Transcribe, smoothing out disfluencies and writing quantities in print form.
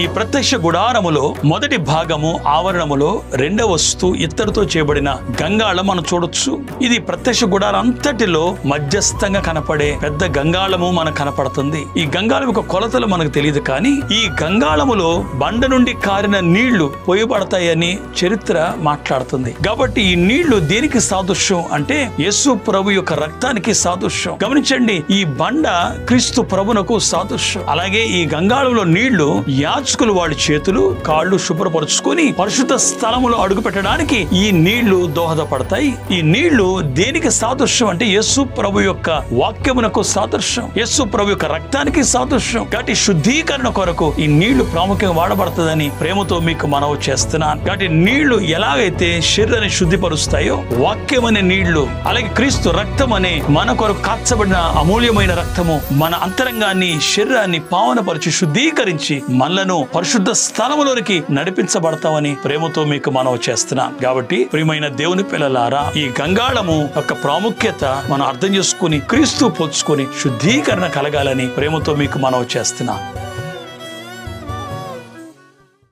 ఈ ప్రత్యక్ష గుడారములో మొదటి భాగము ఆవరణములో రెండవ వస్తు ఇత్తడితో చేయబడిన గంగాళం మనం చూడొచ్చు. ఇది ప్రత్యక్ష గుడారం అంతటిలో మధ్యస్థంగా కనపడే పెద్ద గంగాళము మనకు కనపడుతుంది. ఈ గంగాళం యొక్క కొలతలు మనకు తెలియదు, కానీ ఈ గంగాళములో బండ నుండి కారిన నీళ్లు పోయబడతాయని చరిత్ర మాట్లాడుతుంది. కాబట్టి ఈ నీళ్లు దేనికి సాదృశ్యం అంటే యేసు ప్రభు యొక్క రక్తానికి సాదృశ్యం. గమనించండి, ఈ బండ క్రీస్తు ప్రభునకు సాదృశ్యం. అలాగే ఈ గంగాళంలో నీళ్లు యాజకులు వాళ్ళ చేతులు కాళ్ళు శుభ్రపరుచుకొని పరిశుద్ధ స్థలములో అడుగు పెట్టడానికి ఈ నీళ్లు దోహదపడతాయి. ఈ నీళ్లు దేనికి సాదృశ్యం అంటే యేసు ప్రభు యొక్క వాక్యమునకు సాదృశ్యం, యేసు ప్రభు యొక్క రక్తానికి సాదృశ్యం. కాబట్టి శుద్ధీకరణ కొరకు ఈ నీళ్లు ప్రాముఖ్యంగా వాడబడుతుందని ప్రేమతో మీకు మనవి చేస్తున్నాను. కాబట్టి నీళ్లు ఎలాగైతే శరీరాన్ని శుద్ధిపరుస్తాయో, వాక్యం అనే నీళ్లు అలాగే క్రీస్తు రక్తం అనే మన కొరకు కాచబడిన అమూల్యమైన రక్తము మన అంతరంగాన్ని శరీరాన్ని పావనపరిచి శుద్ధీకరించి మనలను పరిశుద్ధ స్థలములోనికి నడిపించబడతామని ప్రేమతో మీకు మనవి చేస్తున్నాను. కాబట్టి ప్రియమైన దేవుని పిల్లలారా, ఈ గంగాళము యొక్క ప్రాముఖ్యత మనం అర్థం చేసుకుని క్రీస్తు పొచ్చుకొని శుద్ధీకరణ కలగాలని ప్రేమతో మీకు మనవి చేస్తున్నాను.